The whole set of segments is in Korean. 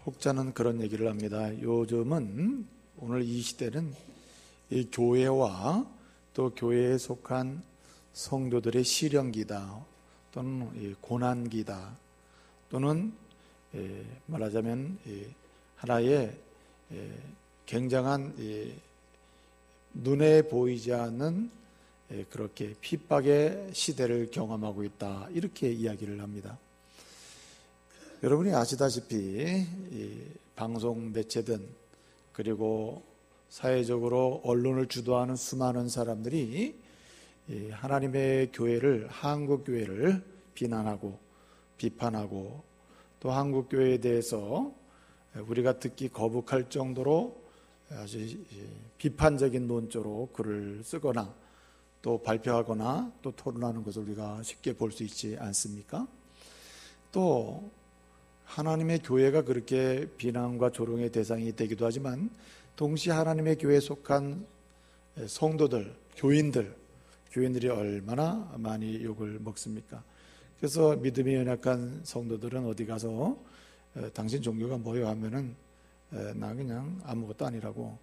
혹자는 그런 얘기를 합니다. 요즘은 오늘 이 시대는 이 교회와 또 교회에 속한 성도들의 시련기다 또는 고난기다 또는 말하자면 하나의 굉장한 눈에 보이지 않는 그렇게 핍박의 시대를 경험하고 있다, 이렇게 이야기를 합니다. 여러분이 아시다시피 이 방송 매체든 그리고 사회적으로 언론을 주도하는 수많은 사람들이 하나님의 교회를, 한국 교회를 비난하고 비판하고 또 한국 교회에 대해서 우리가 듣기 거북할 정도로 아주 비판적인 논조로 글을 쓰거나 또 발표하거나 또 토론하는 것을 우리가 쉽게 볼 수 있지 않습니까? 또 하나님의 교회가 그렇게 비난과 조롱의 대상이 되기도 하지만 동시에 하나님의 교회에 속한 성도들, 교인들이 얼마나 많이 욕을 먹습니까? 그래서 믿음이 연약한 성도들은 어디 가서 당신 종교가 뭐요 하면은 나 그냥 아무것도 아니라고,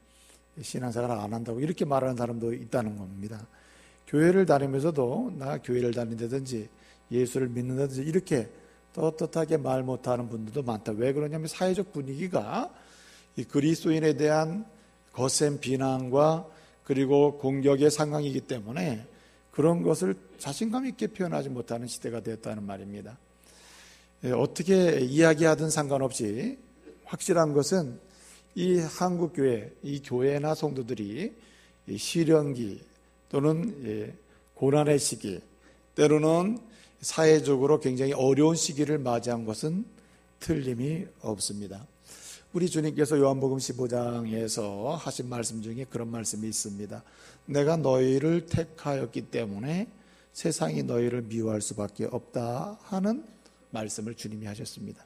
신앙생활 안 한다고 이렇게 말하는 사람도 있다는 겁니다. 교회를 다니면서도 나 교회를 다닌다든지 예수를 믿는다든지 이렇게 떳떳하게 말 못하는 분들도 많다. 왜 그러냐면 사회적 분위기가 이 그리스도인에 대한 거센 비난과 그리고 공격의 상황이기 때문에 그런 것을 자신감 있게 표현하지 못하는 시대가 되었다는 말입니다. 어떻게 이야기하든 상관없이 확실한 것은 이 한국교회, 이 교회나 성도들이 이 시련기 또는 고난의 시기, 때로는 사회적으로 굉장히 어려운 시기를 맞이한 것은 틀림이 없습니다. 우리 주님께서 요한복음 15장에서 하신 말씀 중에 그런 말씀이 있습니다. 내가 너희를 택하였기 때문에 세상이 너희를 미워할 수밖에 없다 하는 말씀을 주님이 하셨습니다.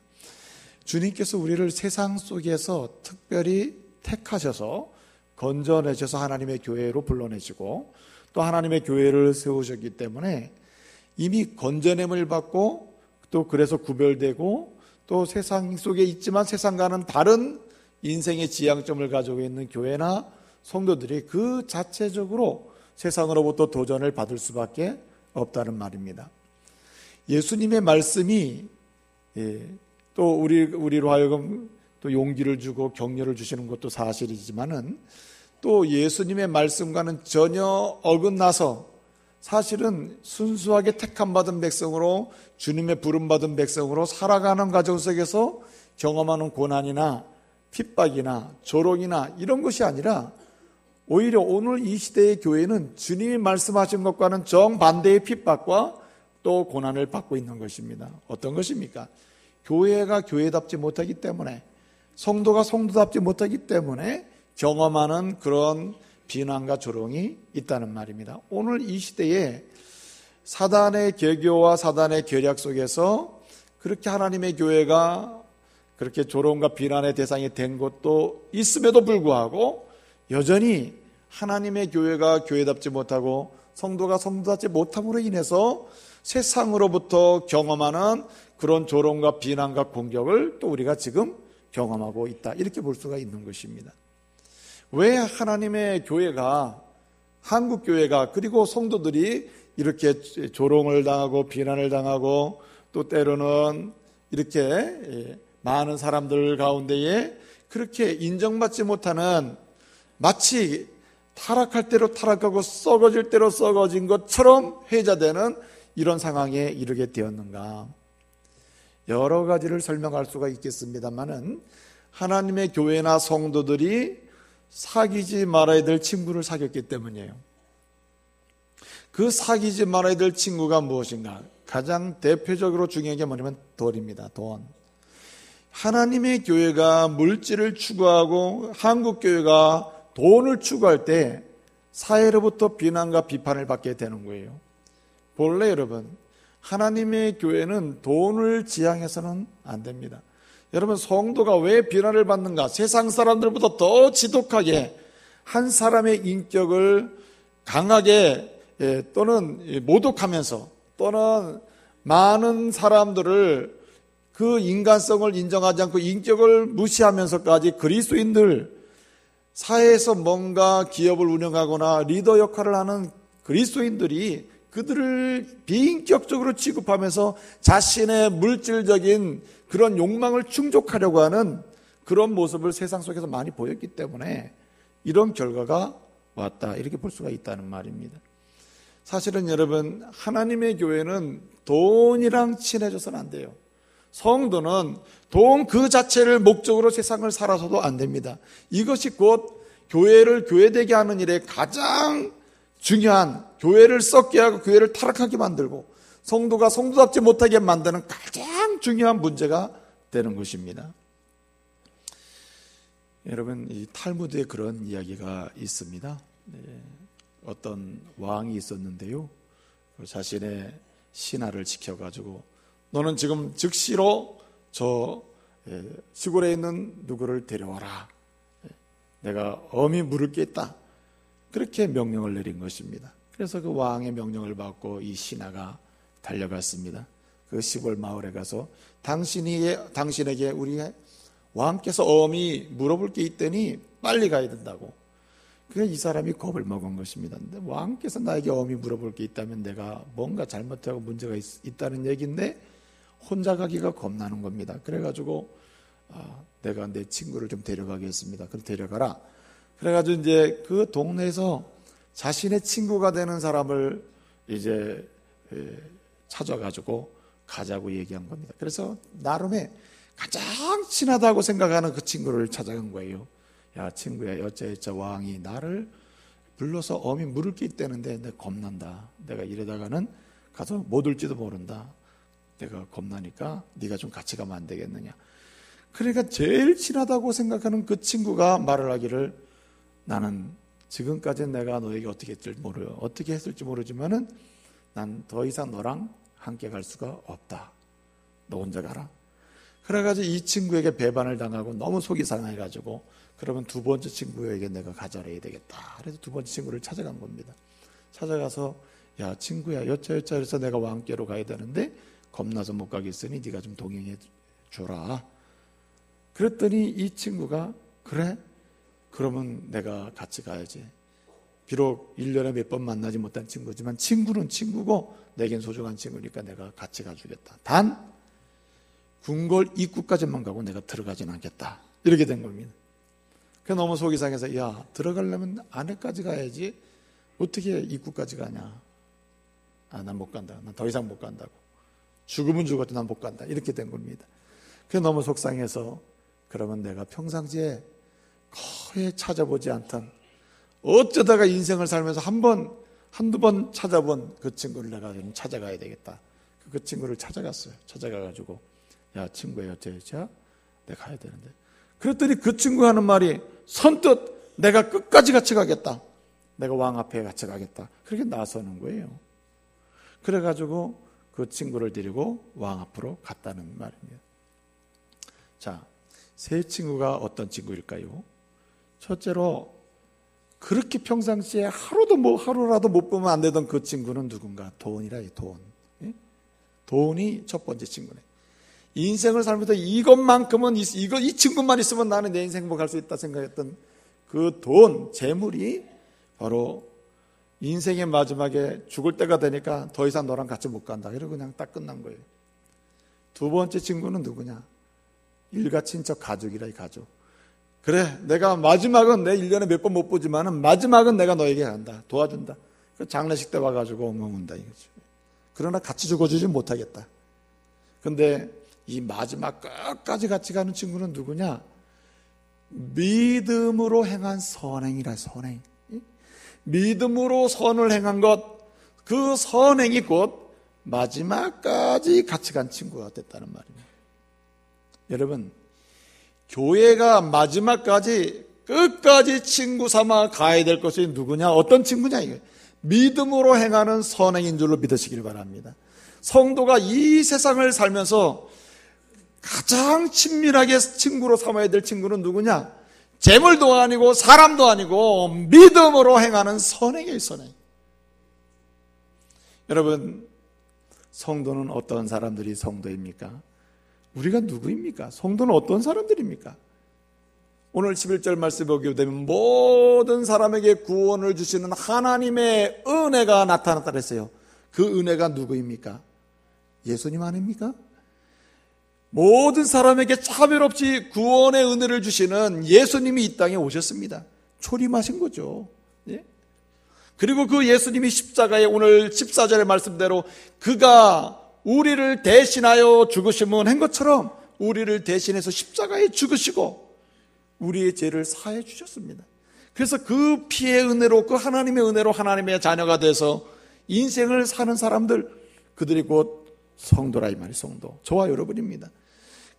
주님께서 우리를 세상 속에서 특별히 택하셔서 건져내셔서 하나님의 교회로 불러내시고 또 하나님의 교회를 세우셨기 때문에 이미 건져냄을 받고 또 그래서 구별되고 또 세상 속에 있지만 세상과는 다른 인생의 지향점을 가지고 있는 교회나 성도들이 그 자체적으로 세상으로부터 도전을 받을 수밖에 없다는 말입니다. 예수님의 말씀이 또 우리로 하여금 또 용기를 주고 격려를 주시는 것도 사실이지만은 또 예수님의 말씀과는 전혀 어긋나서 사실은 순수하게 택함받은 백성으로, 주님의 부름받은 백성으로 살아가는 과정 속에서 경험하는 고난이나 핍박이나 조롱이나 이런 것이 아니라 오히려 오늘 이 시대의 교회는 주님이 말씀하신 것과는 정반대의 핍박과 또 고난을 받고 있는 것입니다. 어떤 것입니까? 교회가 교회답지 못하기 때문에, 성도가 성도답지 못하기 때문에 경험하는 그런 비난과 조롱이 있다는 말입니다. 오늘 이 시대에 사단의 계교와 사단의 계략 속에서 그렇게 하나님의 교회가 그렇게 조롱과 비난의 대상이 된 것도 있음에도 불구하고 여전히 하나님의 교회가 교회답지 못하고 성도가 성도답지 못함으로 인해서 세상으로부터 경험하는 그런 조롱과 비난과 공격을 또 우리가 지금 경험하고 있다, 이렇게 볼 수가 있는 것입니다. 왜 하나님의 교회가, 한국 교회가 그리고 성도들이 이렇게 조롱을 당하고 비난을 당하고 또 때로는 이렇게 많은 사람들 가운데에 그렇게 인정받지 못하는, 마치 타락할 대로 타락하고 썩어질 대로 썩어진 것처럼 회자되는 이런 상황에 이르게 되었는가? 여러 가지를 설명할 수가 있겠습니다만은 하나님의 교회나 성도들이 사귀지 말아야 될 친구를 사귀었기 때문이에요. 그 사귀지 말아야 될 친구가 무엇인가? 가장 대표적으로 중요한 게 뭐냐면 돈입니다. 돈. 하나님의 교회가 물질을 추구하고 한국 교회가 돈을 추구할 때 사회로부터 비난과 비판을 받게 되는 거예요. 본래 여러분, 하나님의 교회는 돈을 지향해서는 안 됩니다. 여러분, 성도가 왜 비난을 받는가? 세상 사람들보다 더 지독하게 한 사람의 인격을 강하게 또는 모독하면서 또는 많은 사람들을 그 인간성을 인정하지 않고 인격을 무시하면서까지 그리스도인들, 사회에서 뭔가 기업을 운영하거나 리더 역할을 하는 그리스도인들이 그들을 비인격적으로 취급하면서 자신의 물질적인 그런 욕망을 충족하려고 하는 그런 모습을 세상 속에서 많이 보였기 때문에 이런 결과가 왔다, 이렇게 볼 수가 있다는 말입니다. 사실은 여러분, 하나님의 교회는 돈이랑 친해져서는 안 돼요. 성도는 돈 그 자체를 목적으로 세상을 살아서도 안 됩니다. 이것이 곧 교회를 교회되게 하는 일에 가장 중요한, 교회를 썩게 하고 교회를 타락하게 만들고 성도가 성도답지 못하게 만드는 가장 중요한 문제가 되는 것입니다. 여러분, 이 탈무드에 그런 이야기가 있습니다. 어떤 왕이 있었는데요, 자신의 신하를 지켜가지고 너는 지금 즉시로 저 시골에 있는 누구를 데려와라, 내가 엄히 물을 게 있다, 그렇게 명령을 내린 것입니다. 그래서 그 왕의 명령을 받고 이 신하가 달려갔습니다. 그 시골 마을에 가서 당신에게 우리 왕께서 엄히 물어볼 게 있더니 빨리 가야 된다고. 그래서 이 사람이 겁을 먹은 것입니다. 근데 왕께서 나에게 엄히 물어볼 게 있다면 내가 뭔가 잘못하고 문제가 있다는 얘기인데 혼자 가기가 겁나는 겁니다. 그래가지고 내가 내 친구를 좀 데려가겠습니다. 그럼 데려가라. 그래가지고 이제 그 동네에서 자신의 친구가 되는 사람을 이제 찾아가지고 가자고 얘기한 겁니다. 그래서 나름의 가장 친하다고 생각하는 그 친구를 찾아간 거예요. 야, 친구야, 여짜여짜 왕이 나를 불러서 엄히 물을 게 있다는데 내가 겁난다. 내가 이러다가는 가서 못 올지도 모른다. 내가 겁나니까 네가 좀 같이 가면 안 되겠느냐. 그러니까 제일 친하다고 생각하는 그 친구가 말을 하기를, 나는 지금까지는 내가 너에게 어떻게 했을지 모르지만은 난 더 이상 너랑 함께 갈 수가 없다. 너 혼자 가라. 그래가지고 이 친구에게 배반을 당하고 너무 속이 상해가지고, 그러면 두 번째 친구에게 내가 가져야 되겠다. 그래서 두 번째 친구를 찾아간 겁니다. 찾아가서, 야, 친구야, 여차여차 해서 내가 왕께로 가야 되는데 겁나서 못 가겠으니 네가 좀 동행해 주라. 그랬더니 이 친구가, 그래? 그러면 내가 같이 가야지. 비록 1년에 몇 번 만나지 못한 친구지만 친구는 친구고 내겐 소중한 친구니까 내가 같이 가주겠다. 단 궁궐 입구까지만 가고 내가 들어가진 않겠다. 이렇게 된 겁니다. 그 너무 속이 상해서, 야, 들어가려면 안에까지 가야지 어떻게 입구까지 가냐. 난 못 간다. 난 더 이상 못 간다고. 죽으면 죽어도 난 못 간다. 이렇게 된 겁니다. 그 너무 속상해서, 그러면 내가 평상시에 거의 찾아보지 않던, 어쩌다가 인생을 살면서 한두 번 찾아본 그 친구를 내가 좀 찾아가야 되겠다. 그 친구를 찾아갔어요. 찾아가가지고, 야, 친구야, 어쩌자 내가 가야 되는데. 그랬더니 그 친구가 하는 말이 선뜻 내가 끝까지 같이 가겠다. 내가 왕 앞에 같이 가겠다. 그렇게 나서는 거예요. 그래가지고 그 친구를 데리고 왕 앞으로 갔다는 말입니다. 자, 세 친구가 어떤 친구일까요? 첫째로, 그렇게 평상시에 하루라도 못 보면 안 되던 그 친구는 누군가? 돈이라, 돈. 돈이 첫 번째 친구네. 인생을 살면서 이것만큼은, 이 친구만 있으면 나는 내 인생 행복할 수 있다 생각했던 그 돈, 재물이 바로 인생의 마지막에 죽을 때가 되니까 더 이상 너랑 같이 못 간다. 이러고 그냥 딱 끝난 거예요. 두 번째 친구는 누구냐? 일가 친척, 가족이라, 이 가족. 그래, 내가 마지막은 내 1년에 몇 번 못 보지만은 마지막은 내가 너에게 한다. 도와준다. 그 장례식 때 와가지고 엉엉운다 이거죠. 그러나 같이 죽어주지 못하겠다. 근데 이 마지막 끝까지 같이 가는 친구는 누구냐? 믿음으로 행한 선행이라, 선행. 믿음으로 선을 행한 것, 그 선행이 곧 마지막까지 같이 간 친구가 됐다는 말입니다. 여러분, 교회가 마지막까지 끝까지 친구 삼아 가야 될 것이 누구냐? 어떤 친구냐? 이거 믿음으로 행하는 선행인 줄로 믿으시길 바랍니다. 성도가 이 세상을 살면서 가장 친밀하게 친구로 삼아야 될 친구는 누구냐? 재물도 아니고 사람도 아니고 믿음으로 행하는 선행이에요, 선행. 여러분, 성도는 어떤 사람들이 성도입니까? 우리가 누구입니까? 성도는 어떤 사람들입니까? 오늘 11절 말씀 보게 되면 모든 사람에게 구원을 주시는 하나님의 은혜가 나타났다 그랬어요. 그 은혜가 누구입니까? 예수님 아닙니까? 모든 사람에게 차별 없이 구원의 은혜를 주시는 예수님이 이 땅에 오셨습니다. 초림하신 거죠. 예? 그리고 그 예수님이 십자가에 오늘 14절의 말씀대로 그가 우리를 대신하여 죽으심은 한 것처럼 우리를 대신해서 십자가에 죽으시고 우리의 죄를 사해 주셨습니다. 그래서 그 피의 은혜로, 그 하나님의 은혜로 하나님의 자녀가 돼서 인생을 사는 사람들, 그들이 곧 성도라 이 말이 성도, 저와 여러분입니다.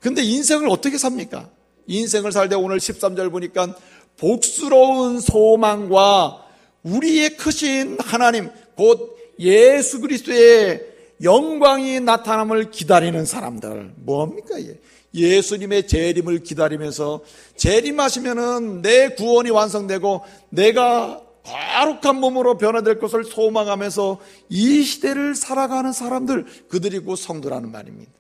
근데 인생을 어떻게 삽니까? 인생을 살 때 오늘 13절 보니까 복스러운 소망과 우리의 크신 하나님, 곧 예수 그리스도의 영광이 나타남을 기다리는 사람들. 뭡니까? 예수님의 재림을 기다리면서 재림하시면은 내 구원이 완성되고 내가 거룩한 몸으로 변화될 것을 소망하면서 이 시대를 살아가는 사람들, 그들이 곧 성도라는 말입니다.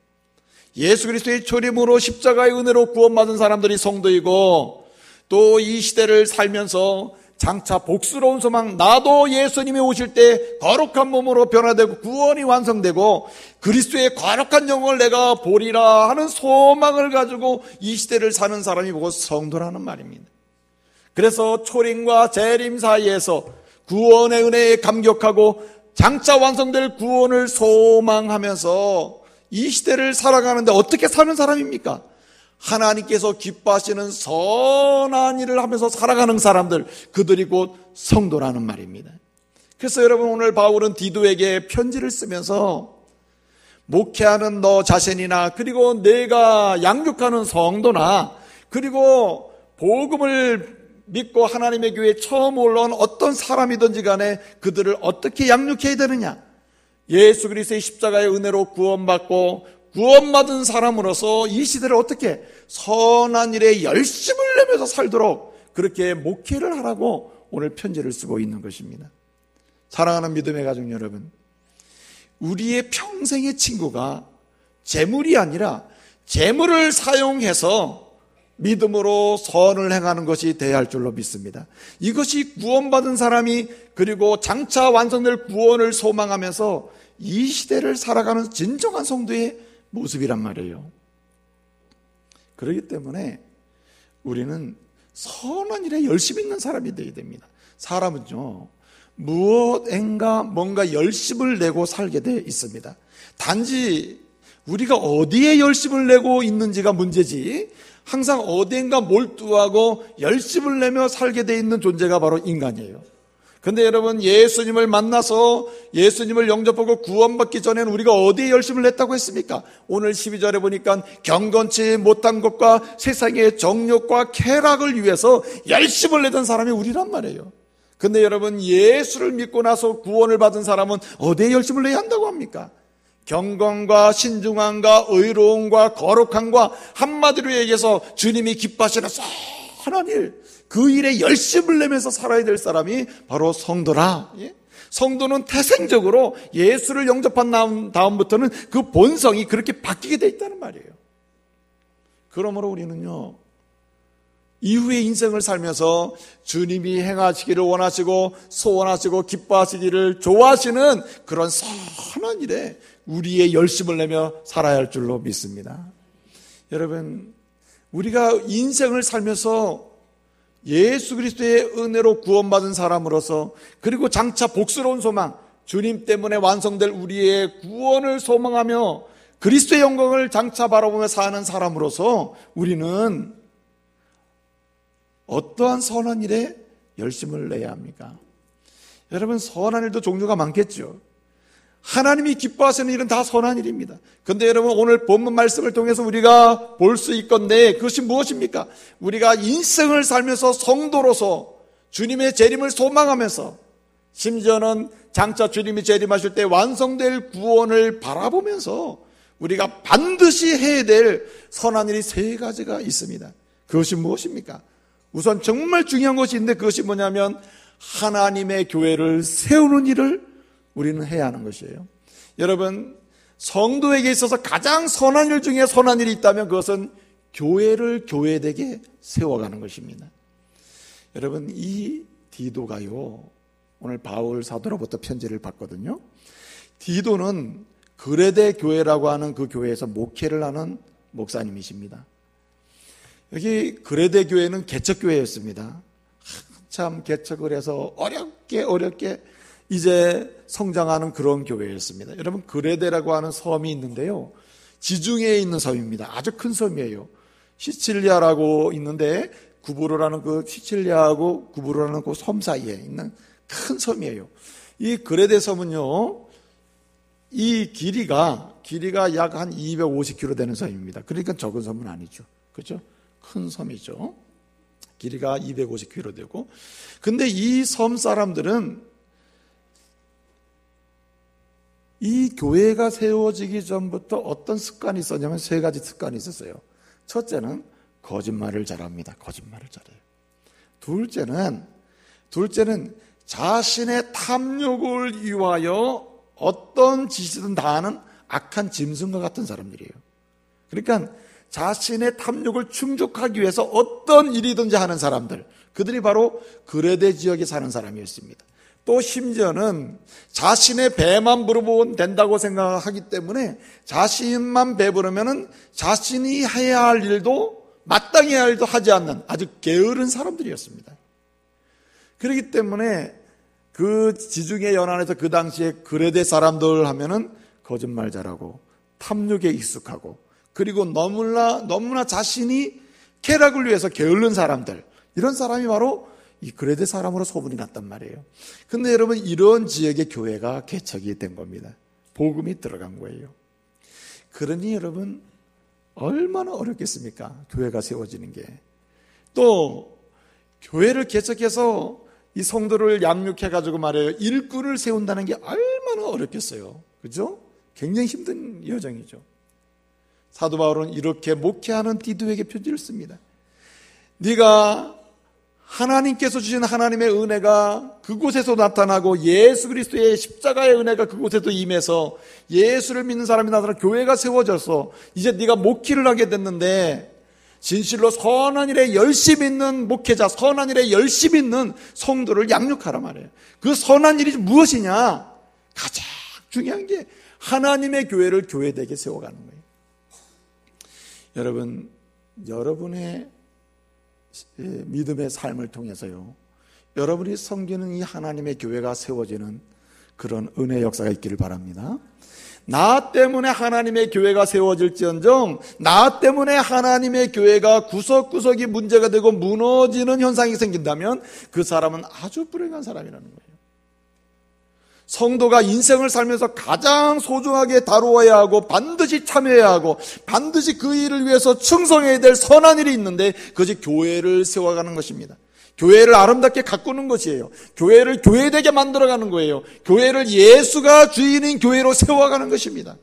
예수 그리스도의 초림으로 십자가의 은혜로 구원받은 사람들이 성도이고, 또 이 시대를 살면서 장차 복스러운 소망, 나도 예수님이 오실 때 거룩한 몸으로 변화되고 구원이 완성되고 그리스도의 거룩한 영광을 내가 보리라 하는 소망을 가지고 이 시대를 사는 사람이 곧 성도라는 말입니다. 그래서 초림과 재림 사이에서 구원의 은혜에 감격하고 장차 완성될 구원을 소망하면서 이 시대를 살아가는데 어떻게 사는 사람입니까? 하나님께서 기뻐하시는 선한 일을 하면서 살아가는 사람들, 그들이 곧 성도라는 말입니다. 그래서 여러분, 오늘 바울은 디도에게 편지를 쓰면서 목회하는 너 자신이나, 그리고 내가 양육하는 성도나, 그리고 복음을 믿고 하나님의 교회에 처음 올라온 어떤 사람이든지 간에 그들을 어떻게 양육해야 되느냐, 예수 그리스도의 십자가의 은혜로 구원받고 구원받은 사람으로서 이 시대를 어떻게 선한 일에 열심을 내면서 살도록 그렇게 목회를 하라고 오늘 편지를 쓰고 있는 것입니다. 사랑하는 믿음의 가족 여러분, 우리의 평생의 친구가 재물이 아니라 재물을 사용해서 믿음으로 선을 행하는 것이 되어야 할 줄로 믿습니다. 이것이 구원받은 사람이, 그리고 장차 완성될 구원을 소망하면서 이 시대를 살아가는 진정한 성도의 모습이란 말이에요. 그렇기 때문에 우리는 선한 일에 열심히 있는 사람이 되어야 됩니다. 사람은요, 무엇인가 뭔가 열심을 내고 살게 되어 있습니다. 단지 우리가 어디에 열심을 내고 있는지가 문제지, 항상 어딘가 몰두하고 열심을 내며 살게 되어 있는 존재가 바로 인간이에요. 근데 여러분, 예수님을 만나서 예수님을 영접하고 구원받기 전에는 우리가 어디에 열심을 냈다고 했습니까? 오늘 12절에 보니까 경건치 못한 것과 세상의 정욕과 쾌락을 위해서 열심을 내던 사람이 우리란 말이에요. 근데 여러분, 예수를 믿고 나서 구원을 받은 사람은 어디에 열심을 내야 한다고 합니까? 경건과 신중함과 의로움과 거룩함과, 한마디로 얘기해서 주님이 기뻐하시는 선한 일, 그 일에 열심을 내면서 살아야 될 사람이 바로 성도라. 성도는 태생적으로 예수를 영접한 다음부터는 그 본성이 그렇게 바뀌게 돼 있다는 말이에요. 그러므로 우리는요, 이후의 인생을 살면서 주님이 행하시기를 원하시고 소원하시고 기뻐하시기를 좋아하시는 그런 선한 일에 우리의 열심을 내며 살아야 할 줄로 믿습니다. 여러분, 우리가 인생을 살면서 예수 그리스도의 은혜로 구원받은 사람으로서, 그리고 장차 복스러운 소망, 주님 때문에 완성될 우리의 구원을 소망하며 그리스도의 영광을 장차 바라보며 사는 사람으로서 우리는 어떠한 선한 일에 열심을 내야 합니까? 여러분, 선한 일도 종류가 많겠죠. 하나님이 기뻐하시는 일은 다 선한 일입니다. 그런데 여러분, 오늘 본문 말씀을 통해서 우리가 볼 수 있건데 그것이 무엇입니까? 우리가 인생을 살면서 성도로서 주님의 재림을 소망하면서, 심지어는 장차 주님이 재림하실 때 완성될 구원을 바라보면서 우리가 반드시 해야 될 선한 일이 세 가지가 있습니다. 그것이 무엇입니까? 우선 정말 중요한 것이 있는데 그것이 뭐냐면 하나님의 교회를 세우는 일을 우리는 해야 하는 것이에요. 여러분, 성도에게 있어서 가장 선한 일 중에 선한 일이 있다면 그것은 교회를 교회되게 세워가는 것입니다. 여러분, 이 디도가요, 오늘 바울 사도로부터 편지를 받거든요. 디도는 그레데 교회라고 하는 그 교회에서 목회를 하는 목사님이십니다. 여기 그레데 교회는 개척교회였습니다. 참 개척을 해서 어렵게 이제 성장하는 그런 교회였습니다. 여러분, 그레데라고 하는 섬이 있는데요, 지중해에 있는 섬입니다. 아주 큰 섬이에요. 시칠리아라고 있는데 구브로라는 그 시칠리아하고 구브로라는 그 섬 사이에 있는 큰 섬이에요. 이 그레데 섬은요, 이 길이가 약 한 250km 되는 섬입니다. 그러니까 적은 섬은 아니죠. 그렇죠? 큰 섬이죠. 길이가 250km 되고. 근데 이 섬 사람들은 이 교회가 세워지기 전부터 어떤 습관이 있었냐면 3가지 습관이 있었어요. 첫째는 거짓말을 잘합니다. 거짓말을 잘해요. 둘째는 자신의 탐욕을 위하여 어떤 짓이든 다 하는 악한 짐승과 같은 사람들이에요. 그러니까 자신의 탐욕을 충족하기 위해서 어떤 일이든지 하는 사람들, 그들이 바로 그레데 지역에 사는 사람이었습니다. 또 심지어는 자신의 배만 부르면 된다고 생각하기 때문에 자신만 배부르면 자신이 해야 할 일도 마땅히 해야 할 일도 하지 않는 아주 게으른 사람들이었습니다. 그렇기 때문에 그 지중해 연안에서 그 당시에 그레데 사람들 하면은 거짓말 잘하고 탐욕에 익숙하고 그리고 너무나 자신이 쾌락을 위해서 게으른 사람들, 이런 사람이 바로 이 그레데 사람으로 소문이 났단 말이에요. 근데 여러분, 이런 지역의 교회가 개척이 된 겁니다. 복음이 들어간 거예요. 그러니 여러분, 얼마나 어렵겠습니까? 교회가 세워지는 게. 또 교회를 개척해서 이 성도를 양육해가지고 말이에요, 일꾼을 세운다는 게 얼마나 어렵겠어요. 그죠? 굉장히 힘든 여정이죠. 사도 바울은 이렇게 목회하는 디도에게 편지를 씁니다. 네가 하나님께서 주신 하나님의 은혜가 그곳에서 나타나고 예수 그리스도의 십자가의 은혜가 그곳에도 임해서 예수를 믿는 사람이 나타나 교회가 세워져서 이제 네가 목회를 하게 됐는데, 진실로 선한 일에 열심히 있는 목회자, 선한 일에 열심히 있는 성도를 양육하라 말이에요. 그 선한 일이 무엇이냐? 가장 중요한 게 하나님의 교회를 교회되게 세워가는 거예요. 여러분, 여러분의 믿음의 삶을 통해서요, 여러분이 섬기는 이 하나님의 교회가 세워지는 그런 은혜 역사가 있기를 바랍니다. 나 때문에 하나님의 교회가 세워질지언정, 나 때문에 하나님의 교회가 구석구석이 문제가 되고 무너지는 현상이 생긴다면 그 사람은 아주 불행한 사람이라는 거예요. 성도가 인생을 살면서 가장 소중하게 다루어야 하고 반드시 참여해야 하고 반드시 그 일을 위해서 충성해야 될 선한 일이 있는데, 그것이 교회를 세워가는 것입니다. 교회를 아름답게 가꾸는 것이에요. 교회를 교회되게 만들어가는 거예요. 교회를 예수가 주인인 교회로 세워가는 것입니다.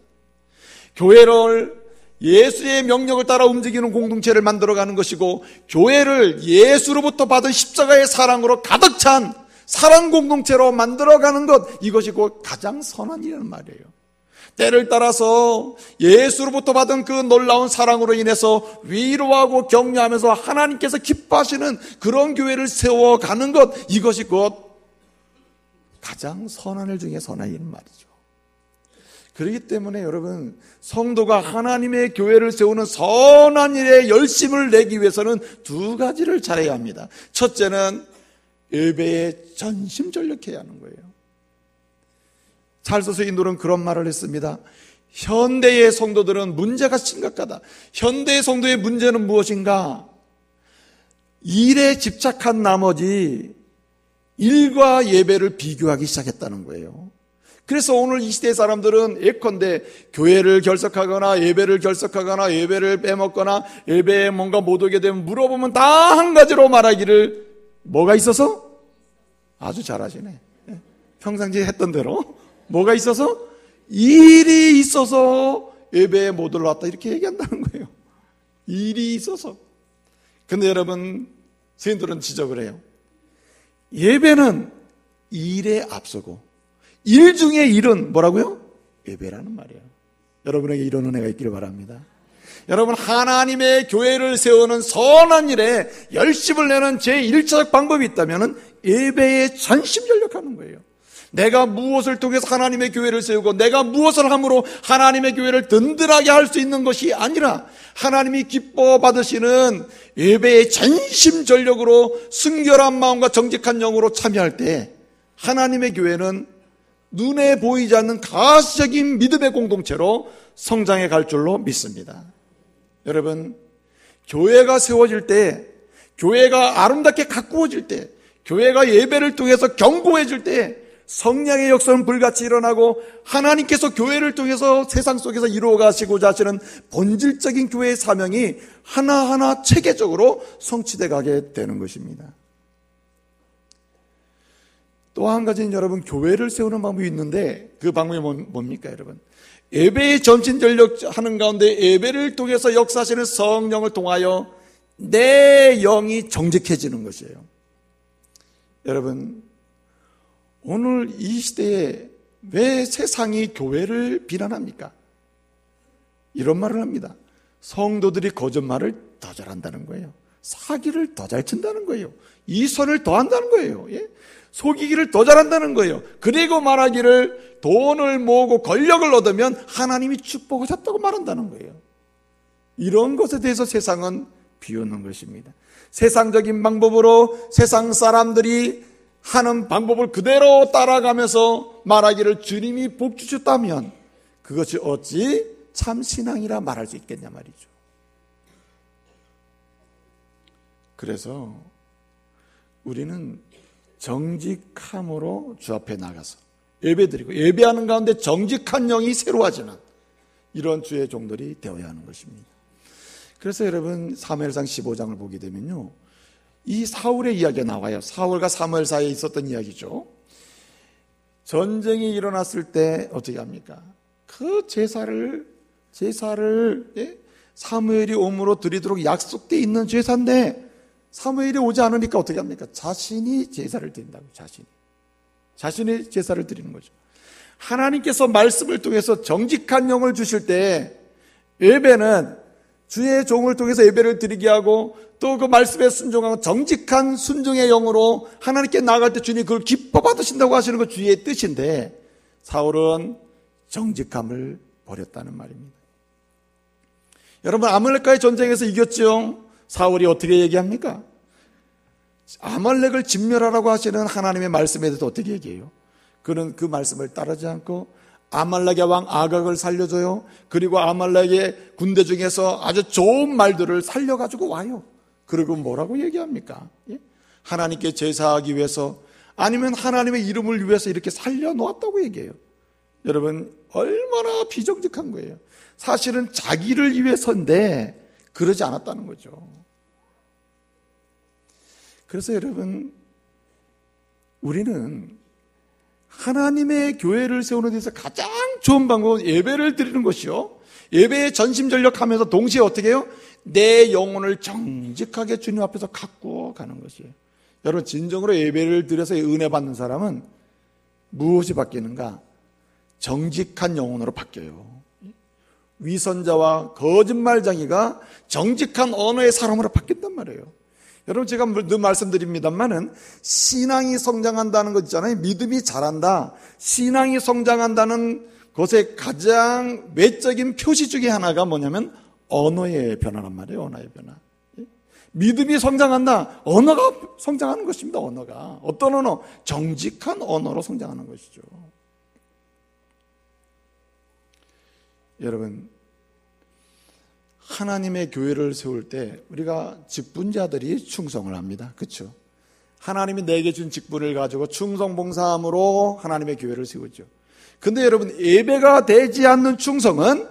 교회를 예수의 명령을 따라 움직이는 공동체를 만들어가는 것이고, 교회를 예수로부터 받은 십자가의 사랑으로 가득 찬 사랑 공동체로 만들어가는 것, 이것이 곧 가장 선한 일이라는 말이에요. 때를 따라서 예수로부터 받은 그 놀라운 사랑으로 인해서 위로하고 격려하면서 하나님께서 기뻐하시는 그런 교회를 세워가는 것, 이것이 곧 가장 선한 일 중에 선한 일인 말이죠. 그렇기 때문에 여러분, 성도가 하나님의 교회를 세우는 선한 일에 열심을 내기 위해서는 2가지를 잘해야 합니다. 첫째는 예배에 전심전력해야 하는 거예요. 찰스 인도는 그런 말을 했습니다. 현대의 성도들은 문제가 심각하다. 현대의 성도의 문제는 무엇인가? 일에 집착한 나머지 일과 예배를 비교하기 시작했다는 거예요. 그래서 오늘 이 시대의 사람들은 예컨대 교회를 결석하거나 예배를 결석하거나 예배를 빼먹거나 예배에 뭔가 못 오게 되면 물어보면 다 한 가지로 말하기를, 뭐가 있어서? 아주 잘하시네. 평상시에 했던 대로. 뭐가 있어서? 일이 있어서 예배에 못 올라왔다, 이렇게 얘기한다는 거예요. 일이 있어서. 근데 여러분, 스님들은 지적을 해요. 예배는 일에 앞서고 일 중에 일은 뭐라고요? 예배라는 말이에요. 여러분에게 이런 은혜가 있기를 바랍니다. 여러분, 하나님의 교회를 세우는 선한 일에 열심을 내는 제1차적 방법이 있다면 예배에 전심전력하는 거예요. 내가 무엇을 통해서 하나님의 교회를 세우고 내가 무엇을 함으로 하나님의 교회를 든든하게 할 수 있는 것이 아니라 하나님이 기뻐 받으시는 예배에 전심전력으로 순결한 마음과 정직한 영으로 참여할 때 하나님의 교회는 눈에 보이지 않는 가시적인 믿음의 공동체로 성장해 갈 줄로 믿습니다. 여러분, 교회가 세워질 때, 교회가 아름답게 가꾸어질 때, 교회가 예배를 통해서 견고해질 때 성령의 역사는 불같이 일어나고 하나님께서 교회를 통해서 세상 속에서 이루어 가시고자 하시는 본질적인 교회의 사명이 하나하나 체계적으로 성취돼 가게 되는 것입니다. 또 한 가지는 여러분, 교회를 세우는 방법이 있는데 그 방법이 뭡니까 여러분? 예배에 전심전력하는 가운데 예배를 통해서 역사하시는 성령을 통하여 내 영이 정직해지는 것이에요. 여러분, 오늘 이 시대에 왜 세상이 교회를 비난합니까? 이런 말을 합니다. 성도들이 거짓말을 더 잘한다는 거예요. 사기를 더 잘 친다는 거예요. 이선을 더 한다는 거예요. 예? 속이기를 더 잘한다는 거예요. 그리고 말하기를 돈을 모으고 권력을 얻으면 하나님이 축복을 줬다고 말한다는 거예요. 이런 것에 대해서 세상은 비웃는 것입니다. 세상적인 방법으로 세상 사람들이 하는 방법을 그대로 따라가면서 말하기를 주님이 복 주셨다면 그것이 어찌 참 신앙이라 말할 수 있겠냐 말이죠. 그래서 우리는 정직함으로 주 앞에 나가서 예배드리고 예배하는 가운데 정직한 영이 새로워지는 이런 주의 종들이 되어야 하는 것입니다. 그래서 여러분, 사무엘상 15장을 보게 되면요, 이 사울의 이야기가 나와요. 사울과 사무엘 사이에 있었던 이야기죠. 전쟁이 일어났을 때 어떻게 합니까? 그 제사를 사무엘이 옴으로 드리도록 약속되어 있는 제사인데 사무엘이 오지 않으니까 어떻게 합니까? 자신이 제사를 드린다고. 자신이 제사를 드리는 거죠. 하나님께서 말씀을 통해서 정직한 영을 주실 때 예배는 주의 종을 통해서 예배를 드리게 하고 또 그 말씀에 순종하고 정직한 순종의 영으로 하나님께 나아갈 때 주님이 그걸 기뻐 받으신다고 하시는 것 주의 뜻인데 사울은 정직함을 버렸다는 말입니다. 여러분, 아말렉과의 전쟁에서 이겼죠. 사울이 어떻게 얘기합니까? 아말렉을 진멸하라고 하시는 하나님의 말씀에 대해서 어떻게 얘기해요? 그는 그 말씀을 따르지 않고 아말렉의 왕 아각을 살려줘요. 그리고 아말렉의 군대 중에서 아주 좋은 말들을 살려가지고 와요. 그리고 뭐라고 얘기합니까? 하나님께 제사하기 위해서 아니면 하나님의 이름을 위해서 이렇게 살려놓았다고 얘기해요. 여러분, 얼마나 비정직한 거예요. 사실은 자기를 위해서인데 그러지 않았다는 거죠. 그래서 여러분, 우리는 하나님의 교회를 세우는 데서 가장 좋은 방법은 예배를 드리는 것이요, 예배에 전심전력하면서 동시에 어떻게 해요? 내 영혼을 정직하게 주님 앞에서 가꾸어 가는 것이에요. 여러분, 진정으로 예배를 드려서 은혜 받는 사람은 무엇이 바뀌는가? 정직한 영혼으로 바뀌어요. 위선자와 거짓말쟁이가 정직한 언어의 사람으로 바뀐단 말이에요. 여러분, 제가 늘 말씀드립니다만은 신앙이 성장한다는 것 있잖아요. 믿음이 자란다. 신앙이 성장한다는 것의 가장 외적인 표시 중에 하나가 뭐냐면 언어의 변화란 말이에요. 언어의 변화. 믿음이 성장한다. 언어가 성장하는 것입니다. 언어가. 어떤 언어? 정직한 언어로 성장하는 것이죠. 여러분, 하나님의 교회를 세울 때 우리가 직분자들이 충성을 합니다. 그렇죠? 하나님이 내게 준 직분을 가지고 충성봉사함으로 하나님의 교회를 세우죠. 근데 여러분, 예배가 되지 않는 충성은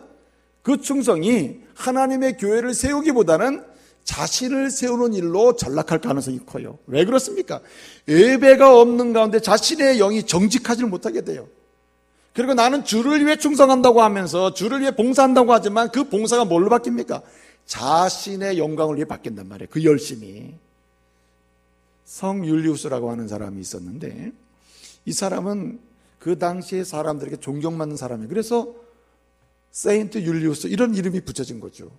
그 충성이 하나님의 교회를 세우기보다는 자신을 세우는 일로 전락할 가능성이 커요. 왜 그렇습니까? 예배가 없는 가운데 자신의 영이 정직하지 못하게 돼요. 그리고 나는 주를 위해 충성한다고 하면서 주를 위해 봉사한다고 하지만 그 봉사가 뭘로 바뀝니까? 자신의 영광을 위해 바뀐단 말이에요. 그 열심이. 성율리우스라고 하는 사람이 있었는데 이 사람은 그 당시에 사람들에게 존경받는 사람이에요. 그래서 세인트 율리우스 이런 이름이 붙여진 거죠.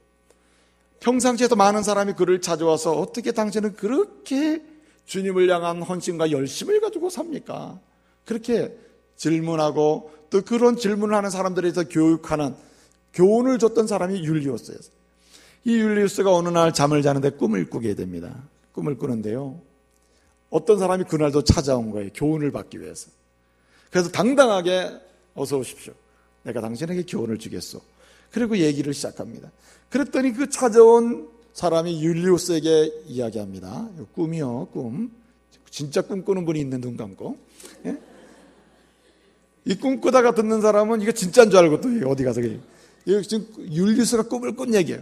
평상시에도 많은 사람이 그를 찾아와서 어떻게 당신은 그렇게 주님을 향한 헌신과 열심을 가지고 삽니까? 그렇게 질문하고 또 그런 질문을 하는 사람들에 대해서 교육하는 교훈을 줬던 사람이 율리우스였어요. 이 율리우스가 어느 날 잠을 자는데 꿈을 꾸게 됩니다. 꿈을 꾸는데요, 어떤 사람이 그날도 찾아온 거예요. 교훈을 받기 위해서. 그래서 당당하게 어서 오십시오. 내가 당신에게 교훈을 주겠소. 그리고 얘기를 시작합니다. 그랬더니 그 찾아온 사람이 율리우스에게 이야기합니다. 꿈이요, 꿈. 진짜 꿈꾸는 분이 있는 눈 감고. 예? 이 꿈꾸다가 듣는 사람은 이거 진짜인 줄 알고 또 어디 가서 지금 율리우스가 꿈을 꾼 얘기예요.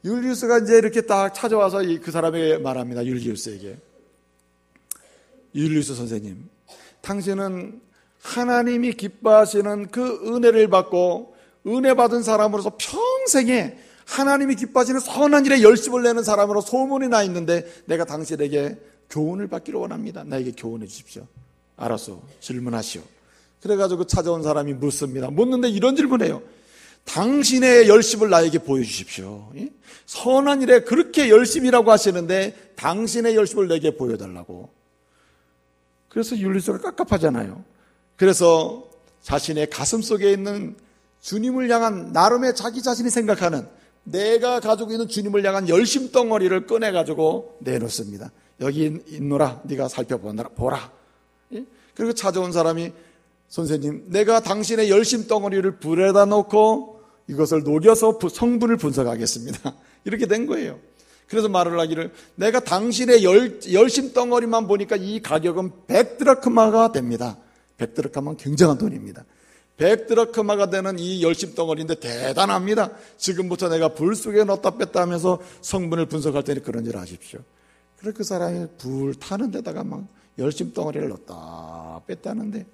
율리우스가 이제 이렇게 딱 찾아와서 그 사람에게 말합니다. 율리우스에게. 율리우스 선생님, 당신은 하나님이 기뻐하시는 그 은혜를 받고 은혜 받은 사람으로서 평생에 하나님이 기뻐하시는 선한 일에 열심을 내는 사람으로 소문이 나 있는데 내가 당신에게 교훈을 받기를 원합니다. 나에게 교훈해 주십시오. 알았어, 질문하시오. 그래가지고 찾아온 사람이 묻습니다. 묻는데 이런 질문해요. 당신의 열심을 나에게 보여주십시오. 선한 일에 그렇게 열심이라고 하시는데 당신의 열심을 내게 보여달라고. 그래서 율리우스가 깝깝하잖아요. 그래서 자신의 가슴 속에 있는 주님을 향한 나름의 자기 자신이 생각하는 내가 가지고 있는 주님을 향한 열심 덩어리를 꺼내가지고 내놓습니다. 여기 있노라, 네가 살펴보라. 그리고 찾아온 사람이 선생님, 내가 당신의 열심 덩어리를 불에다 놓고 이것을 녹여서 성분을 분석하겠습니다. 이렇게 된 거예요. 그래서 말을 하기를, 내가 당신의 열심 덩어리만 보니까 이 가격은 100드라크마가 됩니다. 100드라크마는 굉장한 돈입니다. 100드라크마가 되는 이 열심 덩어리인데 대단합니다. 지금부터 내가 불 속에 넣었다 뺐다 하면서 성분을 분석할 테니 그런 줄 아십시오. 그래서 그 사람이 불 타는 데다가 막 열심 덩어리를 넣었다 뺐다 하는데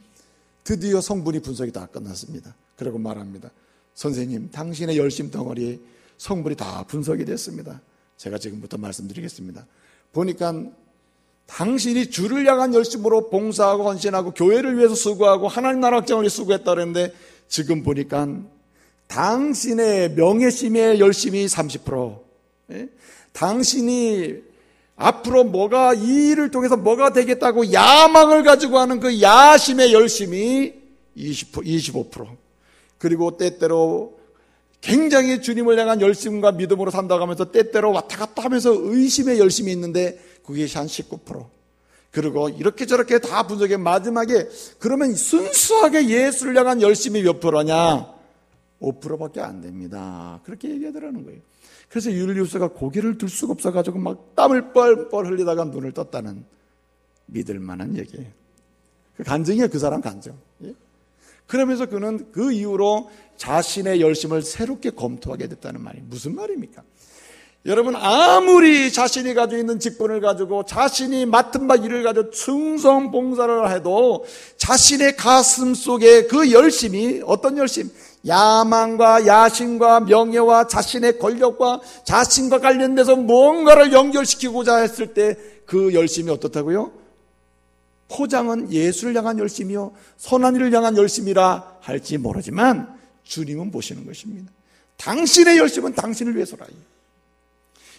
드디어 성분이 분석이 다 끝났습니다. 그리고 말합니다. 선생님, 당신의 열심 덩어리에 성분이 다 분석이 됐습니다. 제가 지금부터 말씀드리겠습니다. 보니까 당신이 주를 향한 열심으로 봉사하고 헌신하고 교회를 위해서 수고하고 하나님 나라 확장을 위해 수고했다 그랬는데 지금 보니까 당신의 명예심의 열심이 30%, 당신이 앞으로 뭐가 이 일을 통해서 뭐가 되겠다고 야망을 가지고 하는 그 야심의 열심이 25%, 그리고 때때로 굉장히 주님을 향한 열심과 믿음으로 산다고 하면서 때때로 왔다 갔다 하면서 의심의 열심이 있는데 그게 한 19%. 그리고 이렇게 저렇게 다 분석해 마지막에 그러면 순수하게 예수를 향한 열심이 몇 프로냐? 5%밖에 안 됩니다. 그렇게 얘기하더라는 거예요. 그래서 율리우스가 고개를 들 수가 없어가지고 막 땀을 뻘뻘 흘리다가 눈을 떴다는 믿을 만한 얘기예요. 그 간증이에요. 그 사람 간증. 그러면서 그는 그 이후로 자신의 열심을 새롭게 검토하게 됐다는 말이 무슨 말입니까? 여러분, 아무리 자신이 가지고 있는 직분을 가지고 자신이 맡은 바 일을 가지고 충성 봉사를 해도 자신의 가슴 속에 그 열심이 어떤 열심? 야망과 야심과 명예와 자신의 권력과 자신과 관련돼서 무언가를 연결시키고자 했을 때 그 열심이 어떻다고요? 포장은 예수를 향한 열심이요 선한 일을 향한 열심이라 할지 모르지만 주님은 보시는 것입니다. 당신의 열심은 당신을 위해서라.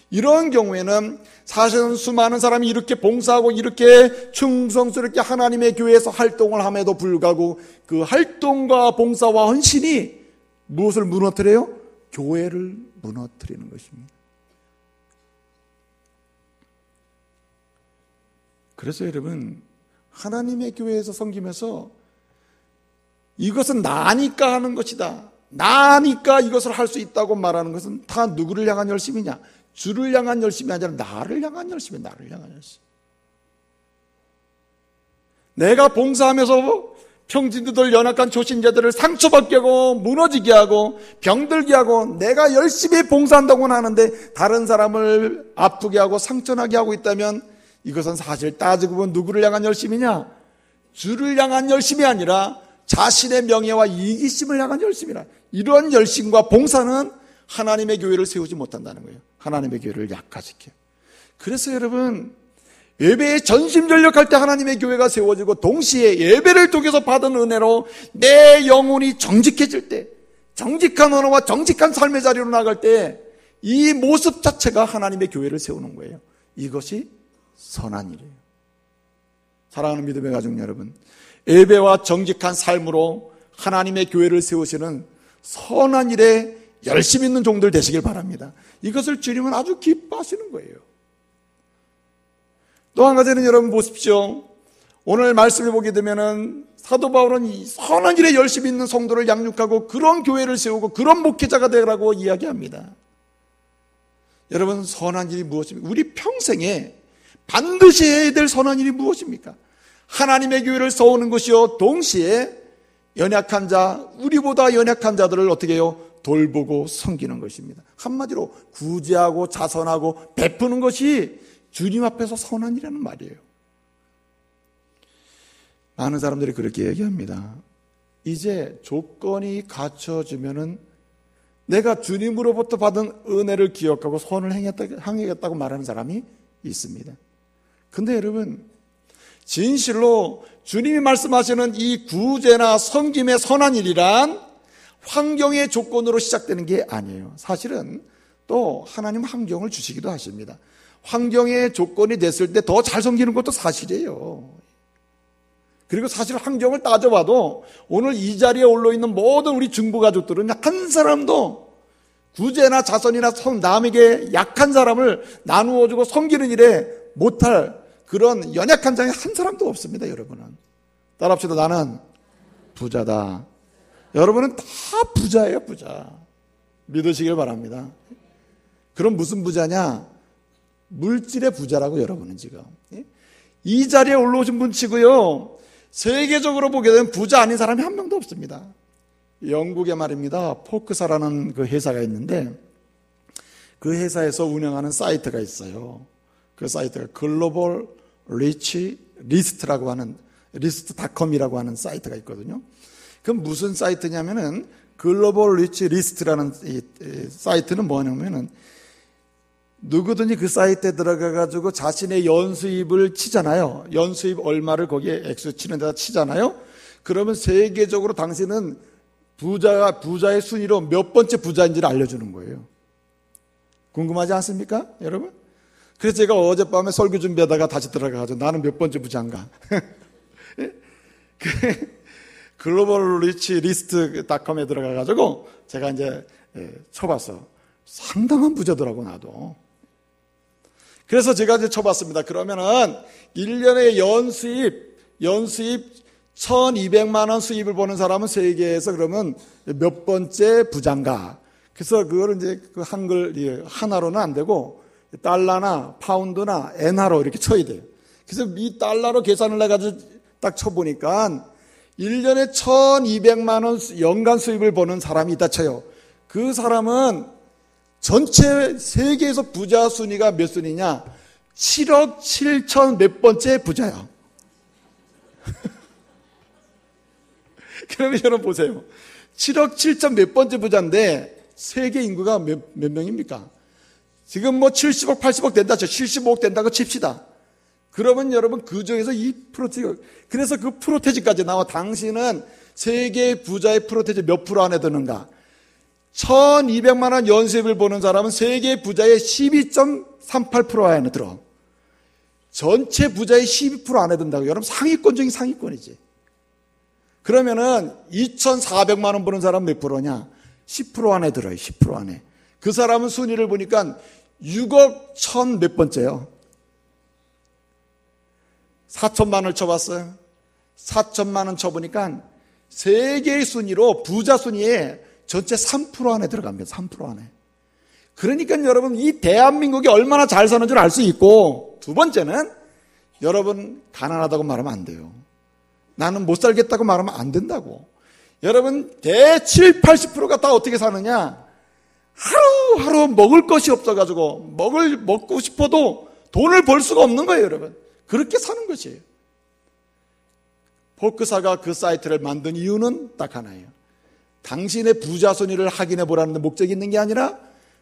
이런 경우에는 사실은 수많은 사람이 이렇게 봉사하고 이렇게 충성스럽게 하나님의 교회에서 활동을 함에도 불구하고 그 활동과 봉사와 헌신이 무엇을 무너뜨려요? 교회를 무너뜨리는 것입니다. 그래서 여러분, 하나님의 교회에서 섬기면서 이것은 나니까 하는 것이다, 나니까 이것을 할 수 있다고 말하는 것은 다 누구를 향한 열심이냐? 주를 향한 열심이 아니라 나를 향한 열심이야. 나를 향한 열심. 내가 봉사하면서 평진들 연약한 초신자들을 상처받게 하고 무너지게 하고 병들게 하고 내가 열심히 봉사한다고는 하는데 다른 사람을 아프게 하고 상처나게 하고 있다면 이것은 사실 따지고 보면 누구를 향한 열심이냐? 주를 향한 열심이 아니라 자신의 명예와 이기심을 향한 열심이라. 이런 열심과 봉사는 하나님의 교회를 세우지 못한다는 거예요. 하나님의 교회를 약화시켜요. 그래서 여러분, 예배에 전심전력할 때 하나님의 교회가 세워지고 동시에 예배를 통해서 받은 은혜로 내 영혼이 정직해질 때, 정직한 언어와 정직한 삶의 자리로 나갈 때 이 모습 자체가 하나님의 교회를 세우는 거예요. 이것이 선한 일이에요. 사랑하는 믿음의 가족 여러분, 예배와 정직한 삶으로 하나님의 교회를 세우시는 선한 일에 열심 있는 종들 되시길 바랍니다. 이것을 주님은 아주 기뻐하시는 거예요. 또 한 가지는 여러분 보십시오. 오늘 말씀을 보게 되면은 사도 바울은 이 선한 일에 열심히 있는 성도를 양육하고 그런 교회를 세우고 그런 목회자가 되라고 이야기합니다. 여러분, 선한 일이 무엇입니까? 우리 평생에 반드시 해야 될 선한 일이 무엇입니까? 하나님의 교회를 세우는 것이요, 동시에 연약한 자, 우리보다 연약한 자들을 어떻게 해요? 돌보고 섬기는 것입니다. 한마디로 구제하고 자선하고 베푸는 것이 주님 앞에서 선한 일이라는 말이에요. 많은 사람들이 그렇게 얘기합니다. 이제 조건이 갖춰지면은 내가 주님으로부터 받은 은혜를 기억하고 선을 행하겠다고 말하는 사람이 있습니다. 근데 여러분, 진실로 주님이 말씀하시는 이 구제나 섬김의 선한 일이란 환경의 조건으로 시작되는 게 아니에요. 사실은 또 하나님 환경을 주시기도 하십니다. 환경의 조건이 됐을 때 더 잘 섬기는 것도 사실이에요. 그리고 사실 환경을 따져봐도 오늘 이 자리에 올라있는 모든 우리 중부 가족들은 한 사람도 구제나 자선이나 남에게 약한 사람을 나누어주고 섬기는 일에 못할 그런 연약한 자가 한 사람도 없습니다. 여러분은 따라합시다. 나는 부자다. 여러분은 다 부자예요. 부자. 믿으시길 바랍니다. 그럼 무슨 부자냐? 물질의 부자라고. 여러분은 지금 이 자리에 올라오신 분 치고요, 세계적으로 보게 되면 부자 아닌 사람이 한 명도 없습니다. 영국에 말입니다, 포크사라는 그 회사가 있는데 그 회사에서 운영하는 사이트가 있어요. 그 사이트가 글로벌 리치 리스트라고 하는, 리스트.com이라고 하는 사이트가 있거든요. 그럼 무슨 사이트냐면은 글로벌 리치 리스트라는 이 사이트는 뭐냐면은 누구든지 그 사이트에 들어가가지고 자신의 연수입을 치잖아요. 연수입 얼마를 거기에 액수 치는 데다 치잖아요. 그러면 세계적으로 당신은 부자의 순위로 몇 번째 부자인지를 알려주는 거예요. 궁금하지 않습니까, 여러분? 그래서 제가 어젯밤에 설교 준비하다가 다시 들어가가지고 나는 몇 번째 부자인가? 글로벌 리치 리스트.com에 들어가가지고 제가 이제 쳐봤어. 상당한 부자더라고, 나도. 그래서 제가 이제 쳐봤습니다. 그러면은 1년에 연수입 1200만 원 수입을 보는 사람은 세계에서 그러면 몇 번째 부자인가? 그래서 그거를 이제 그 한글 하나로는 안 되고 달러나 파운드나 엔화로 이렇게 쳐야 돼요. 그래서 이 달러로 계산을 해가지고 딱 쳐보니까 1년에 1200만 원 연간 수입을 보는 사람이 있다 쳐요. 그 사람은 전체 세계에서 부자 순위가 몇 순위냐? 7억 7천 몇 번째 부자야. 그러면 여러분 보세요. 7억 7천 몇 번째 부자인데 세계 인구가 몇 명입니까? 지금 뭐 70억 80억 된다 쳐. 75억 된다고 칩시다. 그러면 여러분 그 중에서 이 프로테지, 그래서 그 프로테지까지 나와. 당신은 세계 부자의 프로테지 몇 프로 안에 드는가? 1200만 원 연수입을 보는 사람은 세계 부자의 12.38% 안에 들어. 전체 부자의 12% 안에 든다고. 여러분 상위권 중에 상위권이지. 그러면은 2400만 원 버는 사람은 몇 프로냐? 10% 안에 들어요. 10% 안에. 그 사람은 순위를 보니까 6억 1000 몇 번째요. 4천만 원을 쳐봤어요. 4천만 원 쳐보니까 세계의 순위로 부자 순위에 전체 3% 안에 들어갑니다. 3% 안에. 그러니까 여러분 이 대한민국이 얼마나 잘 사는 줄 알 수 있고, 두 번째는 여러분 가난하다고 말하면 안 돼요. 나는 못 살겠다고 말하면 안 된다고. 여러분 70, 80%가 다 어떻게 사느냐? 하루하루 먹을 것이 없어가지고 먹고 싶어도 돈을 벌 수가 없는 거예요. 여러분 그렇게 사는 것이에요. 포크사가 그 사이트를 만든 이유는 딱 하나예요. 당신의 부자 순위를 확인해 보라는 목적이 있는 게 아니라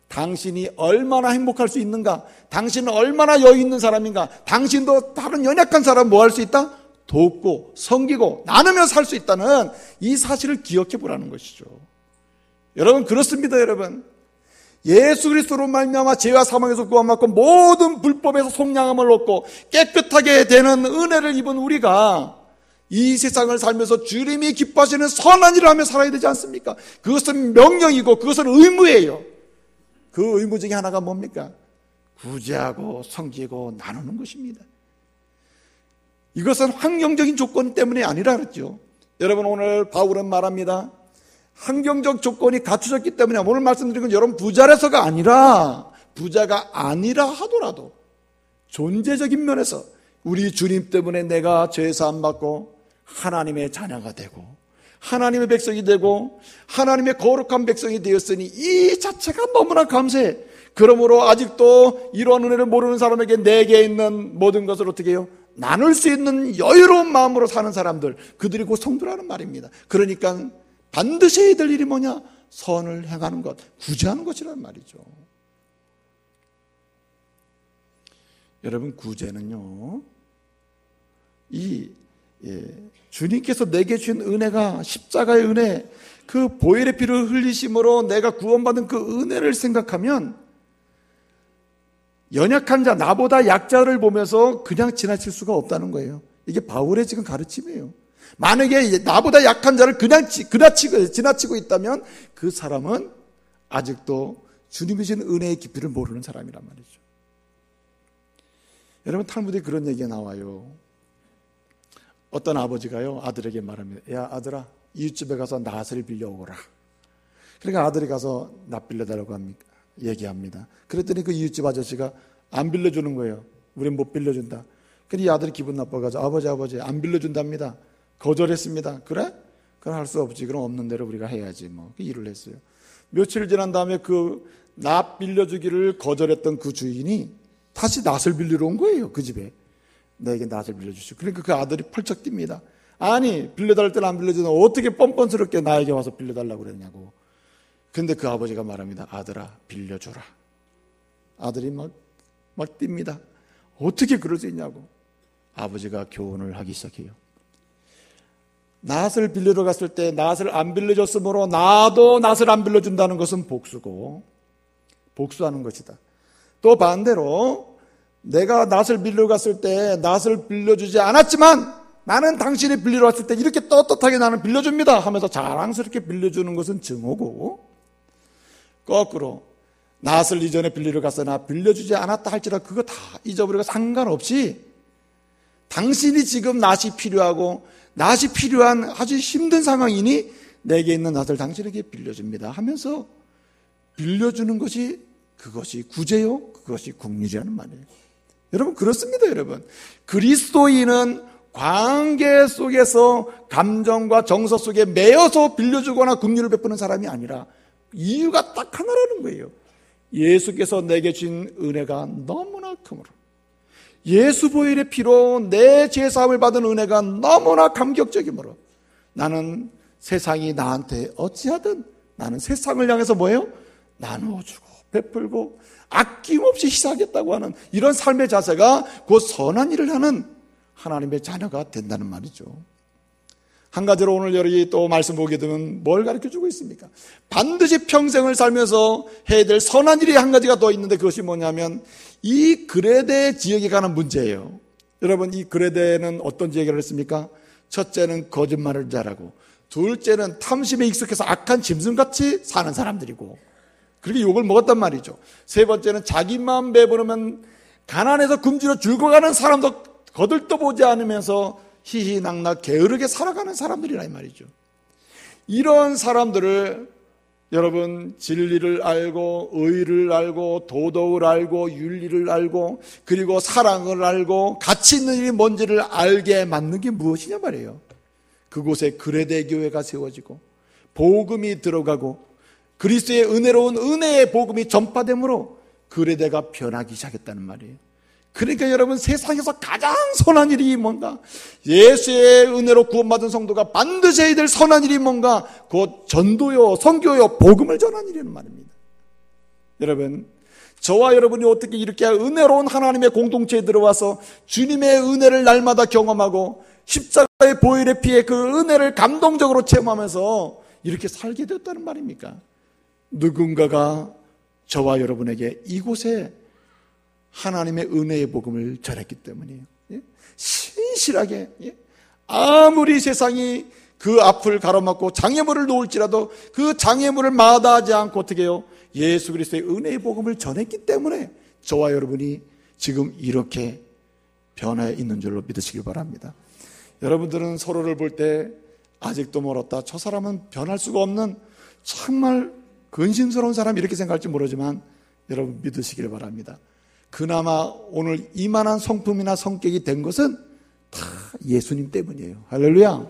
당신이 얼마나 행복할 수 있는가, 당신은 얼마나 여유 있는 사람인가, 당신도 다른 연약한 사람 뭐 할 수 있다? 돕고 섬기고 나누며 살 수 있다는 이 사실을 기억해 보라는 것이죠. 여러분 그렇습니다. 여러분 예수 그리스도로 말미암아 죄와 사망에서 구원받고 모든 불법에서 속량함을 얻고 깨끗하게 되는 은혜를 입은 우리가 이 세상을 살면서 주님이 기뻐하시는 선한 일을 하며 살아야 되지 않습니까? 그것은 명령이고 그것은 의무예요. 그 의무 중에 하나가 뭡니까? 구제하고 섬기고 나누는 것입니다. 이것은 환경적인 조건 때문이 아니라 그랬죠. 여러분 오늘 바울은 말합니다. 환경적 조건이 갖춰졌기 때문에 오늘 말씀드린 건 여러분 부자라서가 아니라 부자가 아니라 하더라도 존재적인 면에서 우리 주님 때문에 내가 죄 사함 받고 하나님의 자녀가 되고 하나님의 백성이 되고 하나님의 거룩한 백성이 되었으니 이 자체가 너무나 감사해. 그러므로 아직도 이런 은혜를 모르는 사람에게 내게 있는 모든 것을 어떻게 해요? 나눌 수 있는 여유로운 마음으로 사는 사람들, 그들이 곧 성도라는 말입니다. 그러니까 반드시 해야 될 일이 뭐냐? 선을 행하는 것, 구제하는 것이란 말이죠. 여러분 구제는요, 주님께서 내게 주신 은혜가 십자가의 은혜, 그 보혈의 피를 흘리심으로 내가 구원받은 그 은혜를 생각하면 연약한 자, 나보다 약자를 보면서 그냥 지나칠 수가 없다는 거예요. 이게 바울의 지금 가르침이에요. 만약에 나보다 약한 자를 그냥 지나치고 있다면 그 사람은 아직도 주님이 주신 은혜의 깊이를 모르는 사람이란 말이죠. 여러분 탈무드에 그런 얘기가 나와요. 어떤 아버지가요 아들에게 말합니다. 야 아들아, 이웃집에 가서 낫을 빌려오거라. 그러니까 아들이 가서 낫 빌려달라고 얘기합니다. 그랬더니 그 이웃집 아저씨가 안 빌려주는 거예요. 우린 못 빌려준다. 그러니 이 아들이 기분 나빠가지고 아버지 안 빌려준답니다. 거절했습니다. 그래? 그럼 할 수 없지. 그럼 없는 대로 우리가 해야지. 뭐 일을 했어요. 며칠 지난 다음에 그 낫 빌려주기를 거절했던 그 주인이 다시 낫을 빌리러 온 거예요. 그 집에. 내게 낫을 빌려주시오. 그러니까 그 아들이 펄쩍 뜁니다. 아니 빌려달 때는 안 빌려주는 어떻게 뻔뻔스럽게 나에게 와서 빌려달라고 그랬냐고. 근데 그 아버지가 말합니다. 아들아 빌려주라. 아들이 막 뜁니다. 어떻게 그럴 수 있냐고. 아버지가 교훈을 하기 시작해요. 낫을 빌리러 갔을 때 낫을 안 빌려줬으므로 나도 낫을 안 빌려준다는 것은 복수고 복수하는 것이다. 또 반대로 내가 낫을 빌리러 갔을 때 낫을 빌려주지 않았지만 나는 당신이 빌리러 왔을 때 이렇게 떳떳하게 나는 빌려줍니다 하면서 자랑스럽게 빌려주는 것은 증오고, 거꾸로 낫을 이전에 빌리러 갔으나 빌려주지 않았다 할지라도 그거 다 잊어버리고 상관없이 당신이 지금 낫이 필요하고 낫이 필요한 아주 힘든 상황이니 내게 있는 낫을 당신에게 빌려줍니다 하면서 빌려주는 것이 그것이 구제요, 그것이 긍휼이라는 말이에요. 여러분 그렇습니다. 여러분 그리스도인은 관계 속에서 감정과 정서 속에 매여서 빌려주거나 긍휼을 베푸는 사람이 아니라 이유가 딱 하나라는 거예요. 예수께서 내게 주신 은혜가 너무나 크므로, 예수 보혈의 피로 내 죄사함을 받은 은혜가 너무나 감격적이므로 나는 세상이 나한테 어찌하든 나는 세상을 향해서 뭐예요? 나누어주고 베풀고 아낌없이 희생하겠다고 하는 이런 삶의 자세가 곧 선한 일을 하는 하나님의 자녀가 된다는 말이죠. 한 가지로 오늘 여러분이 또 말씀 보게 되면 뭘 가르쳐주고 있습니까? 반드시 평생을 살면서 해야 될 선한 일이 한 가지가 더 있는데 그것이 뭐냐면 이 그레데 지역에 관한 문제예요. 여러분 이 그레데는 어떤 지역이라고 했습니까? 첫째는 거짓말을 잘하고, 둘째는 탐심에 익숙해서 악한 짐승같이 사는 사람들이고, 그렇게 욕을 먹었단 말이죠. 세 번째는 자기만 배부르면 가난해서 굶주려 죽어가는 사람도 거들떠보지 않으면서 희희낙낙 게으르게 살아가는 사람들이라 이 말이죠. 이런 사람들을 여러분 진리를 알고 의를 알고 도덕을 알고 윤리를 알고 그리고 사랑을 알고 가치 있는 일이 뭔지를 알게 만든 게 무엇이냐 말이에요. 그곳에 그레데 교회가 세워지고 복음이 들어가고 그리스도의 은혜로운 은혜의 복음이 전파되므로 그레데가 변하기 시작했다는 말이에요. 그러니까 여러분 세상에서 가장 선한 일이 뭔가, 예수의 은혜로 구원받은 성도가 반드시 해야 될 선한 일이 뭔가, 곧 전도요 선교요 복음을 전하는 일이라는 말입니다. 여러분 저와 여러분이 어떻게 이렇게 은혜로운 하나님의 공동체에 들어와서 주님의 은혜를 날마다 경험하고 십자가의 보혈의 피에 그 은혜를 감동적으로 체험하면서 이렇게 살게 되었다는 말입니까? 누군가가 저와 여러분에게 이곳에 하나님의 은혜의 복음을 전했기 때문이에요. 신실하게, 아무리 세상이 그 앞을 가로막고 장애물을 놓을지라도 그 장애물을 마다하지 않고 어떻게 해요? 예수 그리스도의 은혜의 복음을 전했기 때문에 저와 여러분이 지금 이렇게 변화에 있는 줄로 믿으시길 바랍니다. 여러분들은 서로를 볼 때 아직도 멀었다, 저 사람은 변할 수가 없는 정말 근심스러운 사람, 이렇게 생각할지 모르지만 여러분 믿으시길 바랍니다. 그나마 오늘 이만한 성품이나 성격이 된 것은 다 예수님 때문이에요. 할렐루야.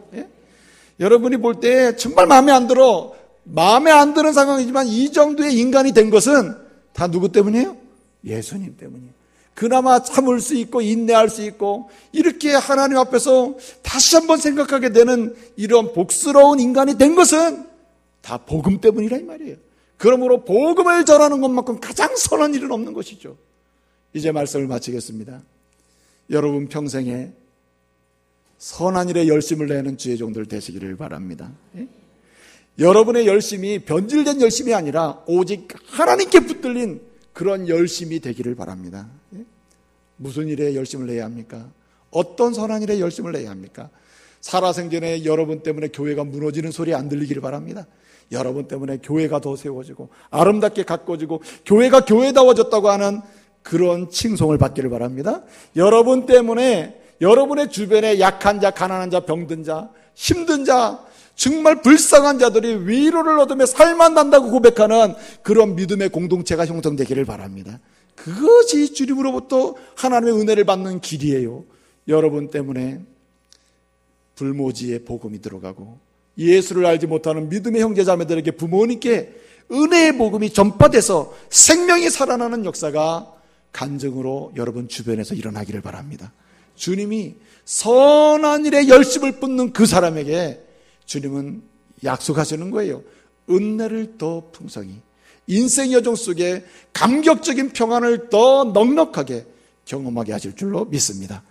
여러분이 볼 때 정말 마음에 안 들어, 마음에 안 드는 상황이지만 이 정도의 인간이 된 것은 다 누구 때문이에요? 예수님 때문이에요. 그나마 참을 수 있고 인내할 수 있고 이렇게 하나님 앞에서 다시 한번 생각하게 되는 이런 복스러운 인간이 된 것은 다 복음 때문이라 이 말이에요. 그러므로 복음을 전하는 것만큼 가장 선한 일은 없는 것이죠. 이제 말씀을 마치겠습니다. 여러분 평생에 선한 일에 열심을 내는 주의 종들 되시기를 바랍니다. 여러분의 열심이 변질된 열심이 아니라 오직 하나님께 붙들린 그런 열심이 되기를 바랍니다. 무슨 일에 열심을 내야 합니까? 어떤 선한 일에 열심을 내야 합니까? 살아생전에 여러분 때문에 교회가 무너지는 소리 안 들리기를 바랍니다. 여러분 때문에 교회가 더 세워지고 아름답게 가꿔지고 교회가 교회다워졌다고 하는 그런 칭송을 받기를 바랍니다. 여러분 때문에 여러분의 주변에 약한 자, 가난한 자, 병든 자, 힘든 자, 정말 불쌍한 자들이 위로를 얻으며 살만 난다고 고백하는 그런 믿음의 공동체가 형성되기를 바랍니다. 그것이 주님으로부터 하나님의 은혜를 받는 길이에요. 여러분 때문에 불모지에 복음이 들어가고 예수를 알지 못하는 믿음의 형제자매들에게 부모님께 은혜의 복음이 전파돼서 생명이 살아나는 역사가 간증으로 여러분 주변에서 일어나기를 바랍니다. 주님이 선한 일에 열심을 붓는 그 사람에게 주님은 약속하시는 거예요. 은혜를 더 풍성히, 인생 여정 속에 감격적인 평안을 더 넉넉하게 경험하게 하실 줄로 믿습니다.